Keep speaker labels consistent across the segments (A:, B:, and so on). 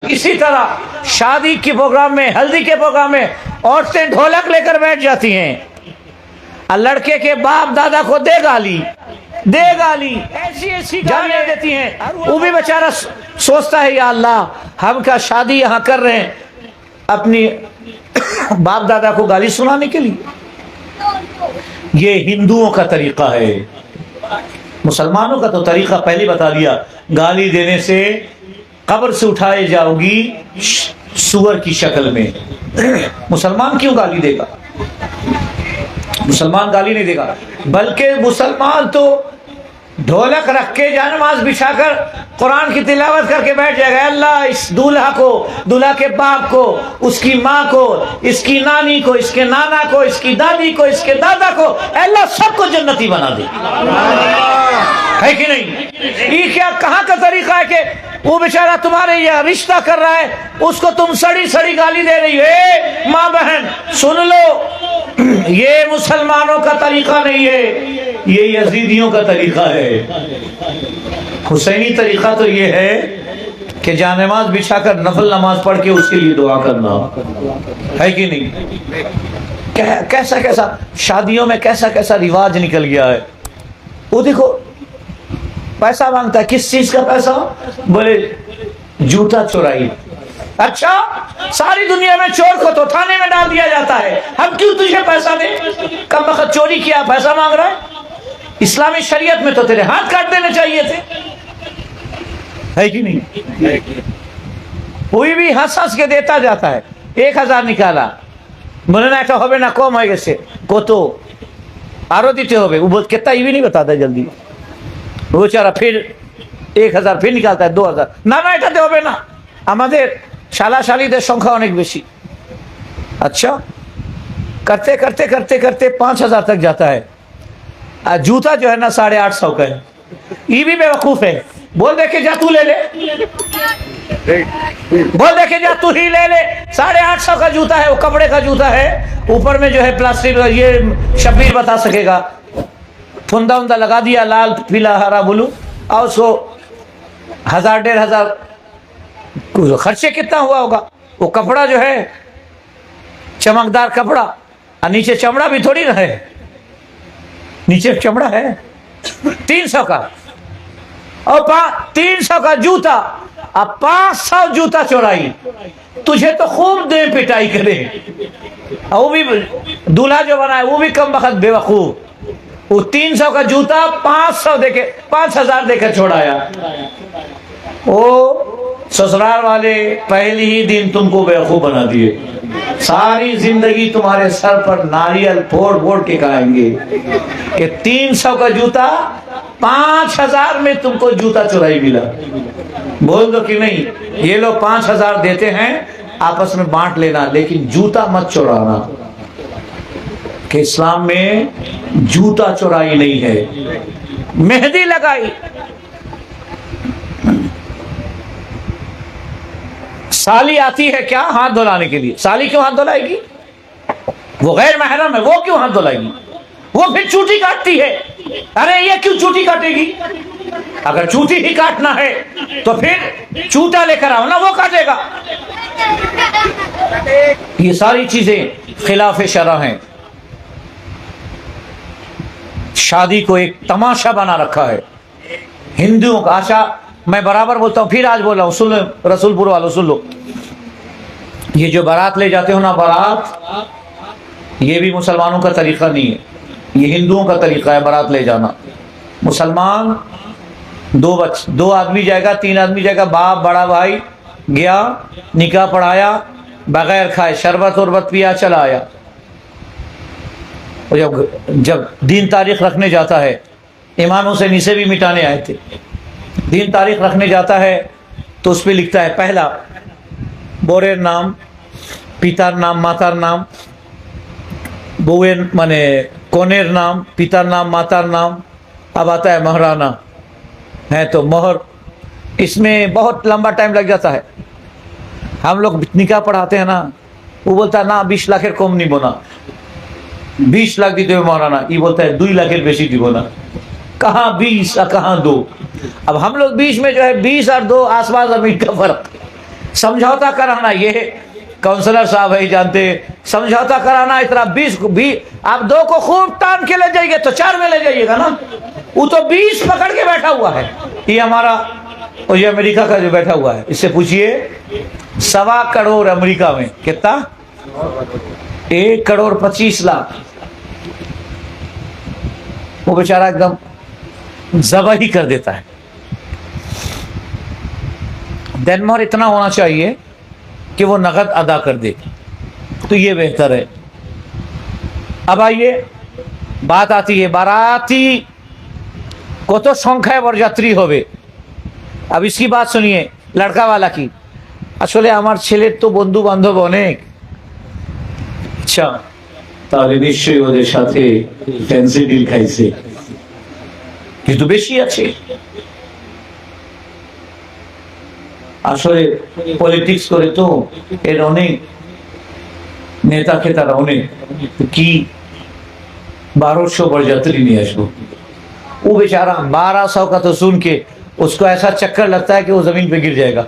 A: इसी तरह शादी के प्रोग्राम में, हल्दी के प्रोग्राम में औरतें ढोलक लेकर बैठ जाती हैं और लड़के के बाप दादा को दे गाली ऐसी ऐसी गालियां देती हैं। वो भी बेचारा सोचता है या अल्लाह हम क्या शादी यहाँ कर रहे हैं अपनी बाप दादा को गाली सुनाने के लिए। ये हिंदुओं का तरीका है। मुसलमानों का तो तरीका पहले बता दिया, गाली देने से कब्र से उठाए जाओगी सुअर की शक्ल में। मुसलमान क्यों गाली देगा? मुसलमान गाली नहीं देगा, बल्कि मुसलमान तो ढोलक रख के जानमाज बिछाकर कुरान की तिलावत करके बैठ जाएगा। अल्लाह इस दूल्हा को, दूल्हा के बाप को, उसकी माँ को, इसकी नानी को, इसके नाना को, इसकी दादी को, इसके दादा को, अल्लाह सबको जन्नती बना दे। है कि नहीं? ये क्या कहाँ का तरीका है कि वो बेचारा तुम्हारे यहाँ रिश्ता कर रहा है, उसको तुम सड़ी सड़ी गाली दे रही हो। माँ बहन सुन लो, ये मुसलमानों का तरीका नहीं है, ये यजीदियों का तरीका है। हुसैनी तरीका तो ये है कि जानमाज बिछाकर नफल नमाज पढ़ के उसके लिए दुआ करना, है कि नहीं? कैसा कैसा शादियों में कैसा कैसा रिवाज निकल गया है। वो देखो पैसा मांगता है, किस चीज का पैसा? बोले जूता चुराई। अच्छा, सारी दुनिया में चोर को तो थाने में डाल दिया जाता है, हम क्यों तुझे पैसा दे? कम वक्त चोरी किया, पैसा मांग रहा है। इस्लामी शरीयत में तो तेरे हाथ काट देने चाहिए थे, है कि नहीं? कोई भी हंस हंस के देता जाता है। 1000 निकाला, बोले ना हो ना कम है गेছে কত আরো দিতে হবে, वो कितना ये भी नहीं बताता जल्दी। वो बेचारा फिर 1000 फिर निकालता है 2000, ना ना এটাতে হবে না, আমাদের শালা শালীদের সংখ্যা অনেক বেশি। अच्छा, करते करते करते करते 5000 तक जाता है। जूता जो है ना 850 का है। ये भी बेवकूफ है, बोल दे के जा तू ले ले, बोल दे के जा तू ही ले ले। 850 का जूता है, वो कपड़े का जूता है, ऊपर में जो है प्लास्टिक। ये शब्बीर बता सकेगा। फुंदा उंदा लगा दिया, लाल पीला हरा ब्लू, और उसको 1000 1500 खर्चे कितना हुआ होगा। वो कपड़ा जो है चमकदार कपड़ा, और नीचे चमड़ा भी थोड़ी ना है, नीचे चमड़ा है। 300 का, और 300 का जूता, अब 500 जूता चुराई। तुझे तो खूब दे पिटाई करे। और वो भी दूल्हा जो बना है वो भी कम वक्त बेवकूफ। वो 300 का जूता 500 देके 5000 देकर छोड़ाया। वो ससुराल वाले पहले ही दिन तुमको बेवकूफ बना दिए। सारी जिंदगी तुम्हारे सर पर नारियल फोड़ फोड़ के खाएंगे कि 300 का जूता 5000 में तुमको जूता चुराई मिला। बोल दो कि नहीं, ये लोग 5000 देते हैं, आपस में बांट लेना, लेकिन जूता मत चुराना। कि इस्लाम में जूता चुराई नहीं है। मेहंदी लगाई, साली आती है क्या हाथ धुलाने के लिए? साली क्यों हाथ धुलाएगी? वो गैर महरम है, वो क्यों हाथ धुलाएगी? वो फिर चूटी काटती है। अरे ये क्यों चूटी काटेगी? अगर चूटी ही काटना है तो फिर चूटा लेकर आओ ना, वो काटेगा। ये सारी चीजें खिलाफ शरा हैं। शादी को एक तमाशा बना रखा है हिंदुओं का। आशा मैं बराबर बोलता हूँ, फिर आज बोल रहा हूँ, सुन लो रसूलपुर वालों, सुन लो। ये जो बारात ले जाते हो ना, बारात, ये भी मुसलमानों का तरीका नहीं है, ये हिंदुओं का तरीका है बारात ले जाना। मुसलमान दो आदमी जाएगा, 3 आदमी जाएगा, बाप बड़ा भाई गया, निकाह पढ़ाया, बगैर खाए शरबत उरबत पिया, चला आया। और जब दिन तारीख रखने जाता है, इमाम हुसैन इसे भी मिटाने आए थे। दिन तारीख रखने जाता है तो उस पर लिखता है पहला बोरेर नाम, पितार नाम, मातार नाम, बुएर माने कोनेर नाम, पितार नाम, मातार नाम। अब आता है महराना है, तो मोहर, इसमें बहुत लंबा टाइम लग जाता है। हम लोग निकाह पढ़ाते हैं ना, वो बोलता है ना 20 लाखेर कम नहीं बोना, 20 लाख दीते हुए महराना, ये बोलता है 2 लाखेर बेशी दी बोना। कहाँ 20 और कहाँ 2? अब हम लोग बीच में जो है 20 और 2 आसमान जमीन का फर्क। समझौता कराना, ये काउंसलर साहब है जानते, समझौता कराना इतना 20 भी आप 2 को खूब तान के ले जाइए तो 4 में ले जाइएगा ना, वो तो 20 पकड़ के बैठा हुआ है। ये हमारा और ये अमेरिका का जो बैठा हुआ है, इससे पूछिए 1.25 करोड़ अमेरिका में कितना, 1,25,00,000, वो बेचारा एकदम जबा ही कर देता है। डेनमार्क इतना होना चाहिए कि वो नगद अदा कर दे, तो ये बेहतर है। अब आइए बात आती है बाराती को तो संख्या बरयात्री होवे। अब इसकी बात सुनिए लड़का वाला की, আসলে আমার ছেলের তো বন্ধু বান্ধব অনেক, আচ্ছা তাহলে নিশ্চয়ই ওদের সাথে ফ্যান্সি ডিল খাইছে, কিন্তু বেশি আছে। আসলে পলিটিক্স করে তো এর অনেক নেতা খেতারা অনেক, কি 1200 बरयात्री नहीं আসবো। वो बेचारा 1200 का तो सुन के उसको ऐसा चक्कर लगता है कि वो जमीन पे गिर जाएगा।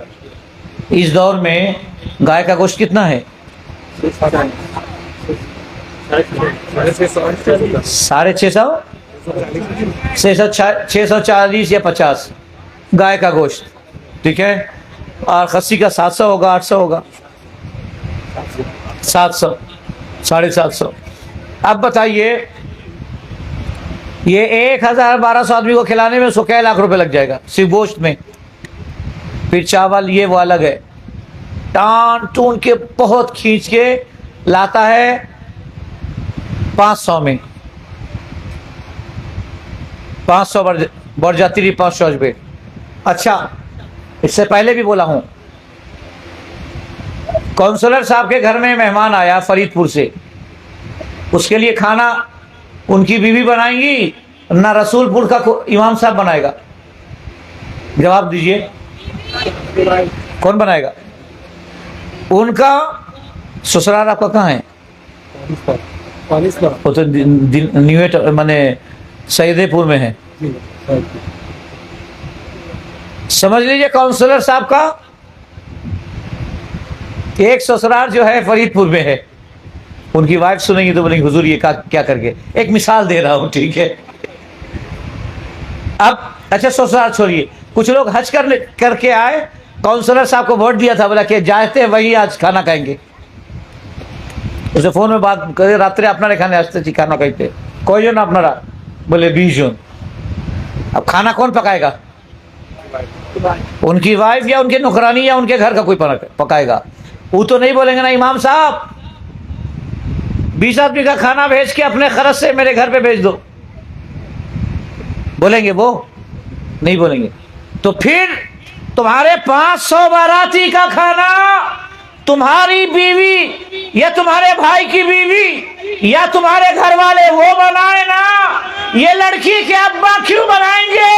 A: इस दौर में गाय का गोश्त कितना है, 640 या 50 गाय का गोश्त, ठीक है, और खस्सी का 700 होगा, 800 होगा, 700, 750। अब बताइए ये 1,1200 आदमी को खिलाने में 100 लाख रुपए लग जाएगा सिर्फ गोश्त में। फिर चावल ये वो अलग है, टान टून के बहुत खींच के लाता है 500 में, 500 बरयात्री 500 अजबे। अच्छा इससे पहले भी बोला हूं, काउंसलर साहब के घर में मेहमान आया फरीदपुर से, उसके लिए खाना उनकी बीवी बनाएंगी ना रसूलपुर का इमाम साहब बनाएगा? जवाब दीजिए, कौन बनाएगा? उनका ससुराल आपका कहाँ है? वो तो न्यूएट माने सईदेपुर में है। समझ लीजिए काउंसलर साहब का एक ससुराल जो है फरीदपुर में है। उनकी वाइफ सुनेंगी तो बोलेंगे हुजूर ये क्या करके, एक मिसाल दे रहा हूं, ठीक है। अब अच्छा ससुराल छोड़िए, कुछ लोग हज करके आए, काउंसलर साहब को वोट दिया था, बोला कि जाते वही आज खाना खाएंगे। उसे फोन में बात करे, रात्रे अपना खाने आसते खाना खाइते, कोई जन अपना, बोले 20 जन। अब खाना कौन पकाएगा? उनकी वाइफ या उनके नौकरानी या उनके घर का कोई पकाएगा। वो तो नहीं बोलेंगे ना इमाम साहब 20 आदमी का खाना भेज के अपने खर्च से मेरे घर पे भेज दो, बोलेंगे? वो नहीं बोलेंगे। तो फिर तुम्हारे 500 बाराती का खाना तुम्हारी बीवी या तुम्हारे भाई की बीवी या तुम्हारे घर वाले वो बनाए ना, ये लड़की के अब्बा क्यों बनाएंगे?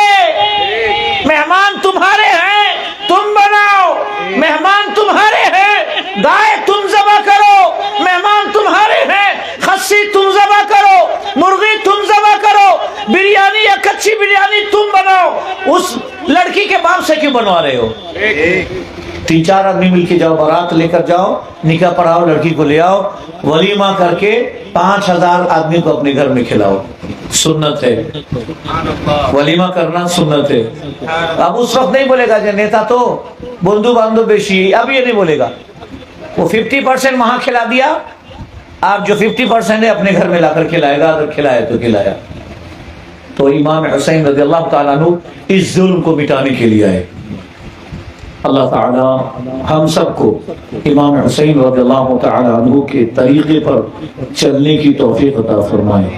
A: मेहमान तुम्हारे हैं, तुम बनाओ। मेहमान तुम्हारे हैं, गाय तुम ज़बह करो। मेहमान तुम्हारे हैं, खस्सी तुम ज़बह करो, मुर्गी तुम ज़बह करो, बिरयानी या कच्ची बिरयानी तुम बनाओ। उस लड़की के बाप से क्यों बनवा रहे हो? 3-4 आदमी मिलके जाओ, बारात लेकर जाओ, निकाह पढ़ाओ, लड़की को ले आओ, वलीमा करके 5000 आदमी को अपने घर में खिलाओ। सुन्नत है, वलीमा करना सुन्नत है। अब उस वक्त नहीं बोलेगा जो नेता तो बंधु बांधव बेशी, अब ये नहीं बोलेगा। वो 50% वहां खिला दिया, आप जो 50% है अपने घर में लाकर खिलाएगा, अगर खिलाया तो खिलाया। तो इमाम हुसैन रज़ियल्लाहु ताला अन्हु इस जुल्म को मिटाने के लिए आए। अल्लाह ताला हम सबको इमाम हुसैन रज़ियल्लाहु ताला अन्हु के तरीके पर चलने की तौफीक अता फरमाए।